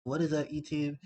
What is up, YouTube?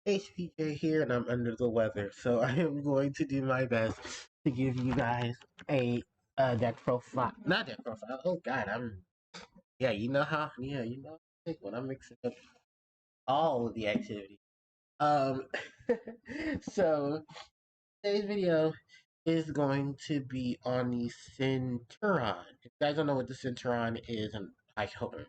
HPJ here, and I'm under the weather, so I am going to do my best to give you guys a deck profile. Not deck profile. Oh God, yeah, you know how. Yeah, you know when I'm mixing up all of the activity. Um, so today's video is going to be on the Centurion. If you guys don't know what the Centurion is, and I hope I'm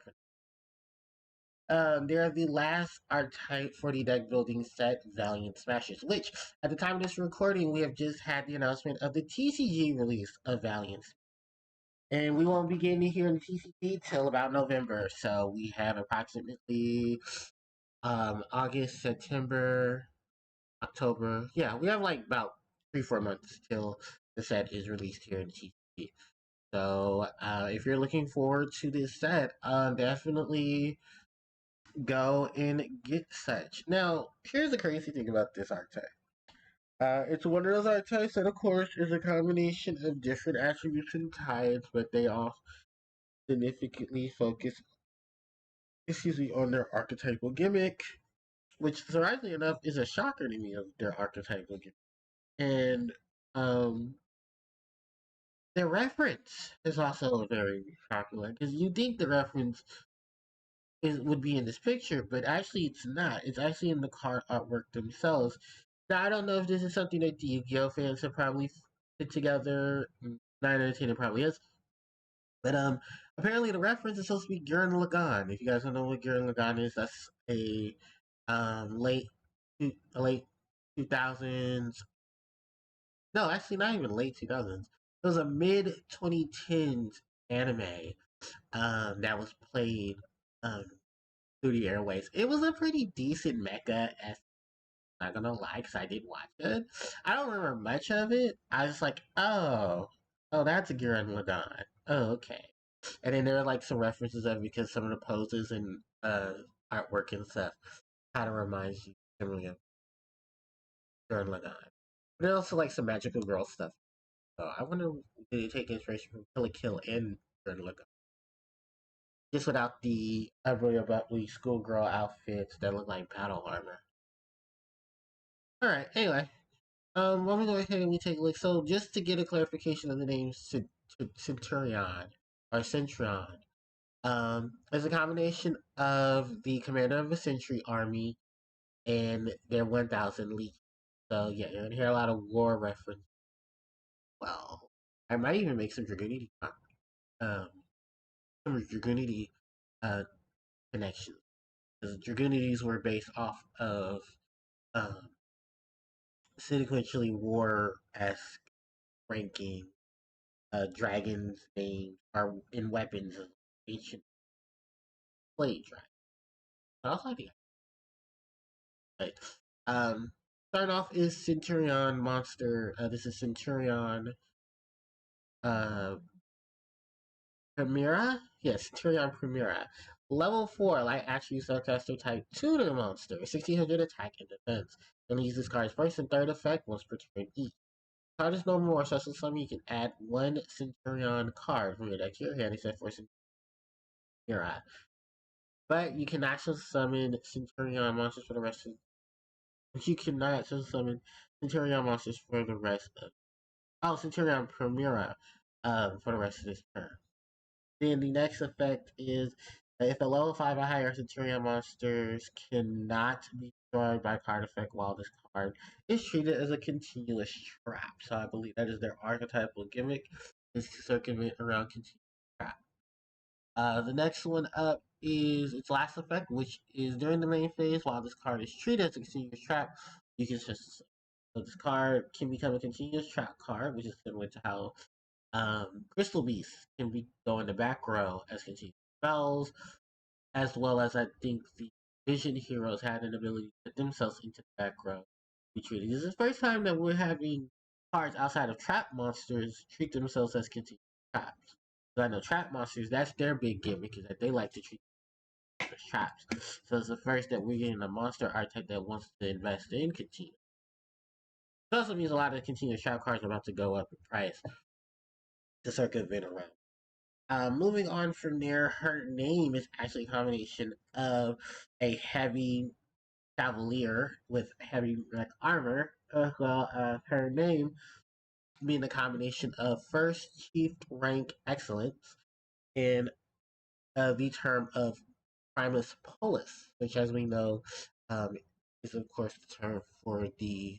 they're the last archetype for the deck building set Valiant Smashers, which, at the time of this recording, we have just had the announcement of the TCG release of Valiant. And we won't be getting it here in the TCG till about November, so we have approximately August, September, October. Yeah, we have like about 3-4 months till the set is released here in the TCG. So if you're looking forward to this set, definitely go and get such. Now, here's the crazy thing about this archetype. It's one of those archetypes that, of course, is a combination of different attributes and types, but they all significantly focus, on their archetypal gimmick, which, surprisingly enough, is a shocker to me of their archetypal gimmick. And their reference is also very popular, because you think the reference would be in this picture, but actually it's not. It's actually in the card artwork themselves. Now, I don't know if this is something that the Yu-Gi-Oh fans have probably put together. 9 out of 10 it probably is. But apparently the reference is supposed to be Gurren Lagann. If you guys don't know what Gurren Lagann is, that's a late 2000s. No, actually not even late 2000s. It was a mid 2010s anime that was played through the airways. It was a pretty decent mecha. Not gonna lie, because I did watch it. I don't remember much of it. I was just like, oh, that's a Gurren Lagann. Oh, okay. And then there are like some references of it because some of the poses and artwork and stuff kind of reminds you similarly of Gurren Lagann. But there's also like some magical girl stuff. So I wonder did they take inspiration from Kill la Kill and Gurren Lagann? Just without the Avril Buckley schoolgirl outfits that look like battle armor. Alright, anyway. Let me go ahead and we take a look. So, just to get a clarification of the name Centurion, or Centurion, is a combination of the commander of a century army and their 1,000 legions. So, yeah, you're going to hear a lot of war reference. Well, I might even make some Dragoonity, um, uh, connections. Because Dragoonities were based off of, um, sequentially war-esque ranking dragons' names are in weapons of ancient blade dragons. But also I think right. Starting off is Centurion monster. This is Centurion uh Primera? Yes, Centurion Primera. Level 4, light attribute subcaster type tutor monster. 1600 attack and defense. And use this card's first and third effect once per turn each. Card is no more special summon. You can add one Centurion card from your deck to your hand except for Centurion. But you can actually summon Centurion monsters for the rest of. You cannot actually summon Centurion monsters for the rest of. Oh, Centurion Primera for the rest of this turn. Then the next effect is if the level 5 or higher Centurion monsters cannot be destroyed by card effect while this card is treated as a continuous trap. So I believe that is their archetypal gimmick, is to circumvent around continuous trap. The next one up is its last effect, which is during the main phase, while this card is treated as a continuous trap, you can just. So this card can become a continuous trap card, which is similar to how Crystal Beast can go in the back row as continuous spells, as well as I think the Vision Heroes had an ability to put themselves into the back row. Be treated. This is the first time that we're having cards outside of trap monsters treat themselves as continuous traps. So I know trap monsters, that's their big gimmick, is that they like to treat as traps. So it's the first that we're getting a monster archetype that wants to invest in continuous. It also means a lot of continuous trap cards are about to go up in price to circumvent around. Moving on from there, her name is actually a combination of a heavy cavalier with heavy armor. Her name being a combination of first chief rank excellence and the term of primus polus, which, as we know, um, is of course the term for the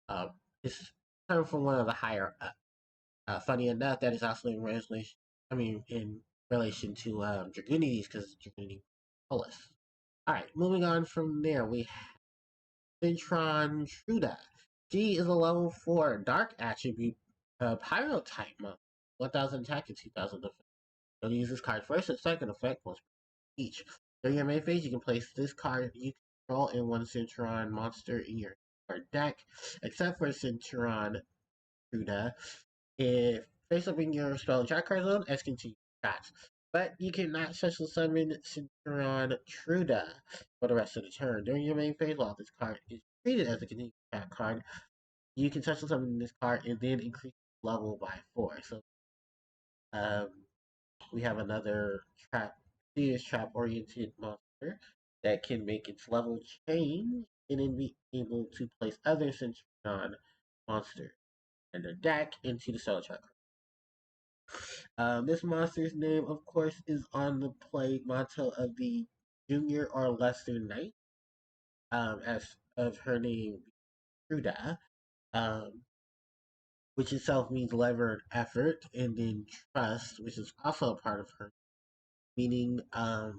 uh, is term for one of the higher up. Funny enough, that is also in relation. I mean, in relation to Dragunides, because Dragunidi polus. All right, moving on from there, we have Centron Truda. She is a level 4 dark attribute pyro type monk. 1000 attack and 2000 defense. You'll use this card first and second effect once each. During your main phase, you can place this card you control in one Centurion monster in your card deck, except for Centurion Truda. If face up in your spell attack card zone, X continue shots. But you cannot special summon Centurion Truda for the rest of the turn. During your main phase, while this card is treated as a continued attack card, you can special summon this card and then increase level by 4. So um, we have another trap, serious trap oriented monster that can make its level change and then be able to place other Centurion monsters in the deck into the spell track. This monster's name, of course, is on the play motto of the junior or lesser knight, as of her name, Truda, um, which itself means levered effort, and then trust, which is also a part of her, meaning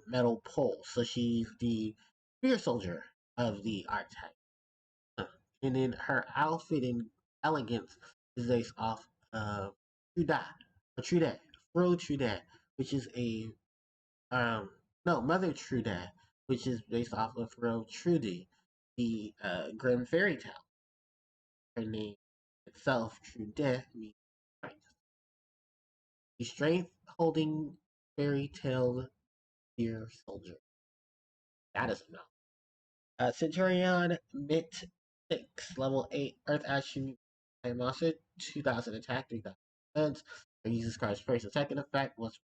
metal pole. So she's the spear soldier of the archetype. And then her outfit and elegance is based off of Truda, or Trude, Fro Trude, which is a no, Mother Trude, which is based off of Fro Trudy, the Grimm fairy tale. Her name itself, Trude, means strength. The strength holding fairy tale dear soldier. That is enough. Centurion Mit 6, level 8, Earth Action monster, 2000 attack, 3000 defense. Uses cards first and second effect, once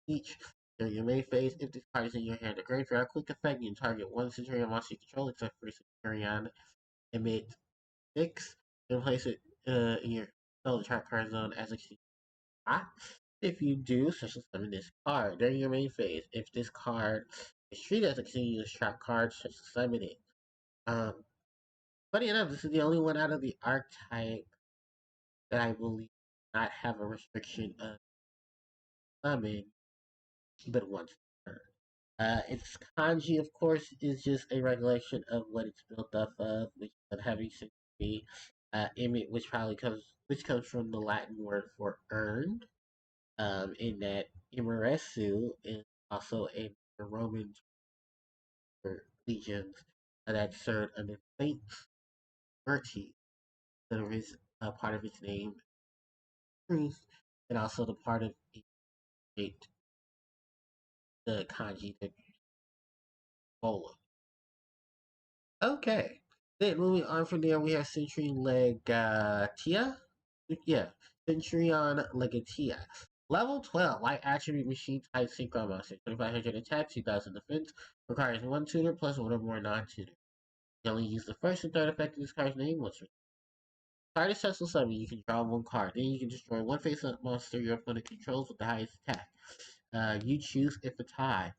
each. During your main phase, if this card is in your hand or graveyard, quick effect, you can target one Centurion monster you control, except for Centurion Emit 6, and place it in your spell trap card zone as a ah. If you do, special summon this card. During your main phase, if this card is treated as a continuous trap card, special summon it. Um, Funny enough, this is the only one out of the archetype that I believe not have a restriction of summon, but once per turn. Its kanji, of course, is just a recollection of what it's built up of, which is a heavy symmetry. Imit, which comes from the Latin word for earned. In that Imeresu is also a Roman for legions that served under Saint Bertie. That is a part of its name, truth, and also the part of it, the kanji, the bola. Okay. Then moving on from there, we have Centurion Legatia. Yeah, Centurion Legatia. Level 12, Light Attribute Machine Type Synchro Monster. 2500 attack, 2000 defense. Requires one tutor plus one or more non-tutor. You only use the first and third effect of this card's name once. Card is special summon, you can draw one card. Then you can destroy one face-up monster your opponent controls with the highest attack. You choose if a tie.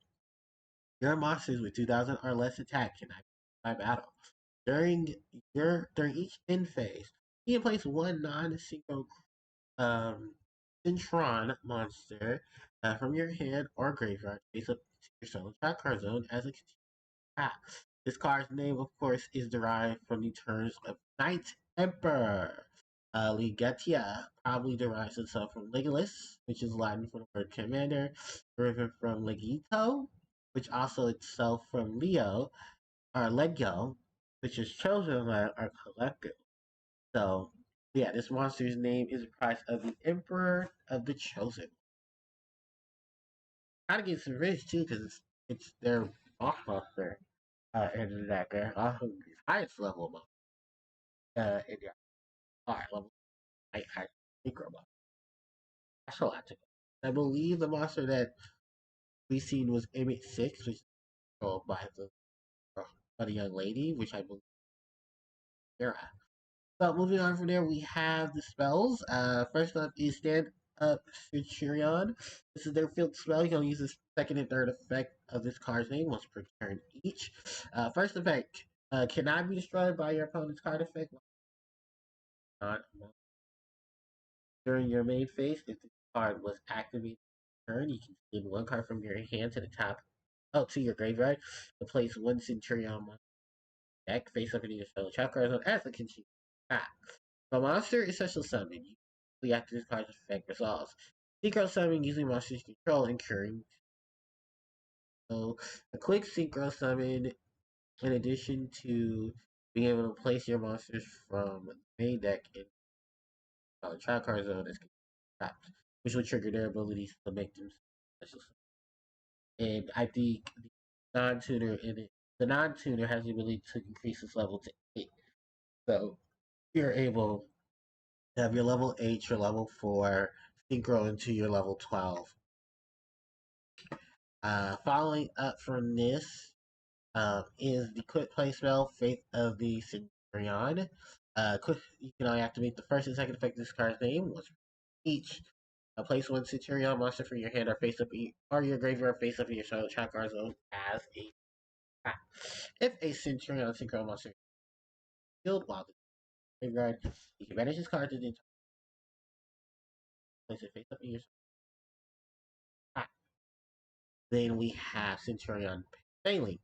Your monsters with 2000 or less attack cannot be by battle. During each end phase, you can place one non-synchro Centron monster from your hand or graveyard face up to your solo trap card zone as a attack. This card's name, of course, is derived from the terms of Knight Emperor. Legatia probably derives itself from Legolas, which is Latin for the word commander, derived from Legito, which also itself from Leo, or Lego, which is chosen or collective. So, yeah, this monster's name is a prize of the Emperor of the Chosen. Gotta get some rich too, because it's their boss monster in the deck. Also, the highest level monster in the art level. I micro monster. That's a lot to go. I believe the monster that we seen was Emit 6, which is controlled by the by the young lady, which I believe is Mira. So moving on from there, we have the spells. First up is Stand Up Centurion. This is their field spell. You can use the second and third effect of this card's name once per turn each. First effect cannot be destroyed by your opponent's card effect. Not during your main phase. If the card was activated turn, you can send one card from your hand to the top, to your graveyard, to place one Centurion deck face up in your fellow trap cards on as a continue. The monster is special summon. Usually after this card's effect resolves. Synchro summon using monsters control and curing. So a quick synchro summon, in addition to being able to place your monsters from the main deck in trap card zone as traps, which will trigger their abilities to make them special summon. And I think non-tuner in it, the non-tuner has the ability to increase its level to 8. So you're able to have your level 8, your level 4, synchro into your level 12. Following up from this is the quick play spell, Faith of the Centurion. You can only activate the first and second effect of this card's name once each. Place one Centurion monster from your hand or face up or your graveyard face up in your shadow trap card zone as a trap. If a Centurion synchro monster is killed while the graveyard, you can banish this card to the place it face up in your trap. Then we have Centurion Failing.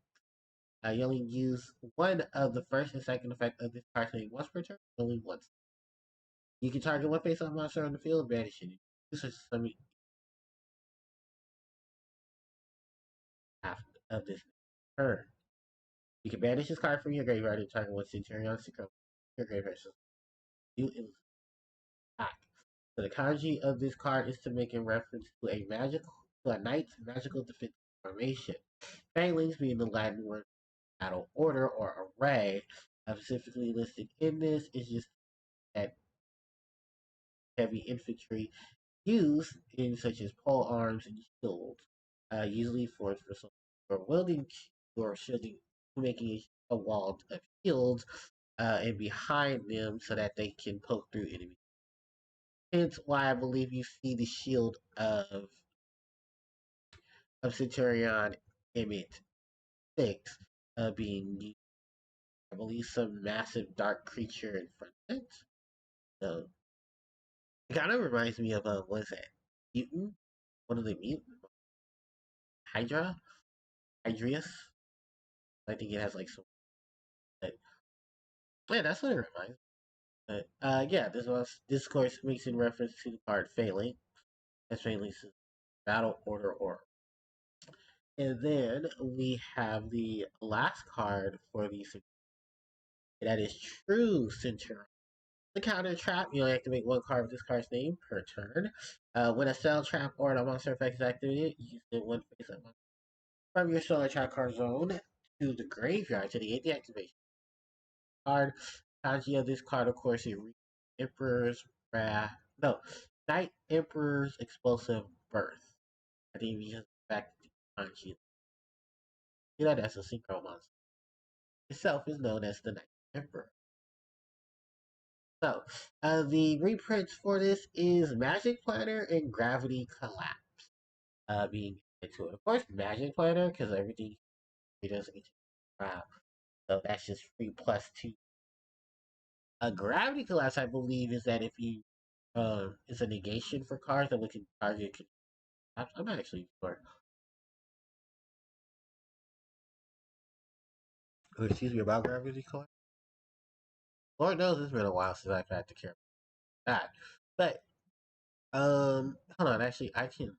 You only use one of the first and second effect of this card's name once per turn, only once. You can target one face-up monster on the field, banishing it. This is something after of this turn. You can banish this card from your graveyard and target one Centurion Synchro your graveyard. So you attack. So the kanji of this card is to make a reference to a knight's magical defense formation. Failings being the Latin word battle order or array. Specifically listed in this is just that heavy infantry used in such as pole arms and shields, usually for wielding or shielding, making a wall of shields and behind them so that they can poke through enemies. Hence why I believe you see the shield of Centurion Emmett 6 being used. I believe some massive dark creature in front of it. So it kind of reminds me of what is that? Mutant? One of the mutant Hydra? Hydrius? I think it has like some. But, yeah, that's what it reminds me. But yeah, this course makes in reference to the card Failing. That's Failing's battle order or. And then we have the last card for the that is True Centurion. The counter trap, you only activate one card with this card's name per turn. When a spell trap or a monster effect is activated, you send one face up from your solar trap card zone to the graveyard to negate the activation card. Kanji of this card, of course, is Emperor's Wrath. No, Night Emperor's Explosive Birth. I think we just back to Kanji. You know that's a synchro monster. Itself is known as the Night Emperor. So, the reprints for this is Magic Planner and Gravity Collapse. Being into it. Of course, Magic Planner, because everything doesn't get wow. So that's just free plus 2. A Gravity Collapse, I believe, is that if you it's a negation for cards that we can target. I'm not actually sure. Oh, excuse me about Gravity Collapse. Lord knows it's been a while since I've had to care about that. But hold on, actually I can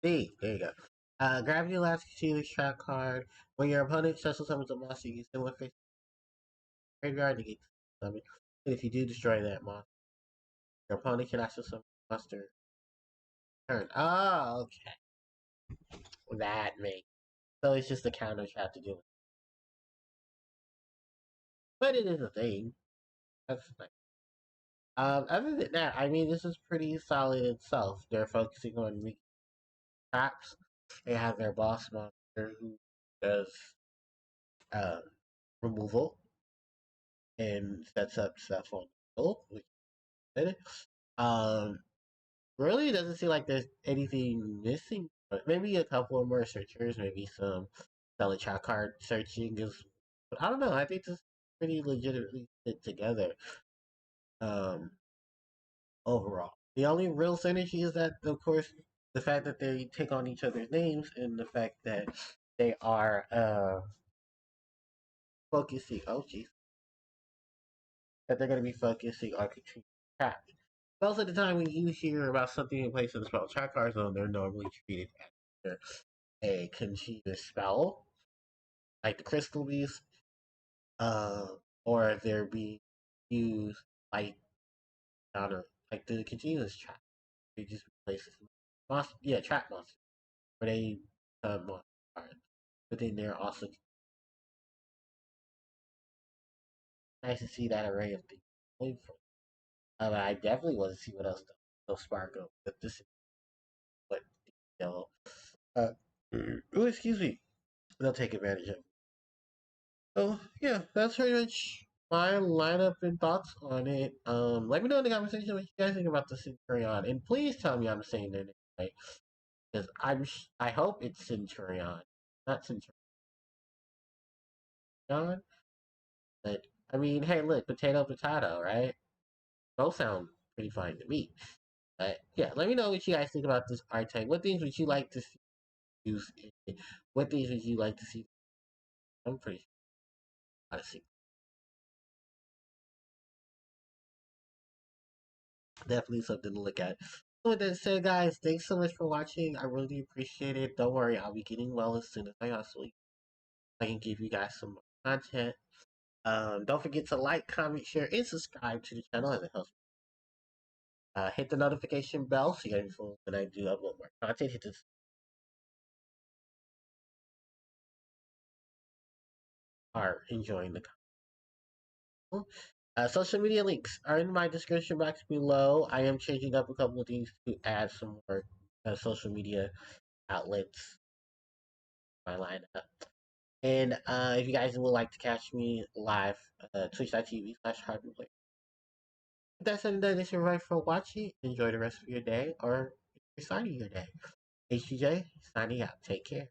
see. There you go. Gravity Collapse continues trap card. When your opponent special summons a monster, you send one face graveyard to get summon. And if you do destroy that monster, your opponent can also summon a monster turn. Oh, okay. That makes so it's just a counter trap to do it. But it is a thing. That's nice. Other than that, I mean, this is pretty solid itself. They're focusing on making traps. They have their boss monster who does uh, removal and sets up stuff on the field, which is good. Um, really doesn't seem like there's anything missing. But maybe a couple of more searchers, maybe some selling chat card searching is. But I don't know. I think this is pretty legitimately fit together. Um, Overall, the only real synergy is that, of course, the fact that they take on each other's names and the fact that they are focusing. Oh, jeez, that they're going to be focusing on controlling chat. Most of the time, when you hear about something in place of the spell chat card zone, they're normally treated as a continuous spell, like the crystal beast, uh, or they're being used like on a like the continuous trap. They just replace monster, yeah, trap monster, where they monster cards. But then they're also nice to see that array of things going for. I definitely want to see what else they'll spark up. But this is what they'll. Uh, oh, excuse me. They'll take advantage of. So yeah, that's pretty much my lineup and thoughts on it. Let me know in the conversation what you guys think about the Centurion, and please tell me I'm saying their name right because I hope it's Centurion, not Centurion. But I mean, hey, look, potato, potato, right? Both sound pretty fine to me. But yeah, let me know what you guys think about this archetype. What things would you like to see use? What things would you like to see? I'm pretty sure. Honestly, definitely something to look at. So with that said, guys, thanks so much for watching. I really appreciate it. Don't worry, I'll be getting well as soon as I hustle. I can give you guys some more content. Don't forget to like, comment, share, and subscribe to the channel as it helps. Hit the notification bell so you get informed when I do upload more content. Hit the are enjoying the content. Social media links are in my description box below. I am changing up a couple of things to add some more social media outlets to my lineup. And if you guys would like to catch me live, twitch.tv/Harpie. With that said and done, thanks everybody for watching. Enjoy the rest of your day or you're starting your day. HGJ signing out. Take care.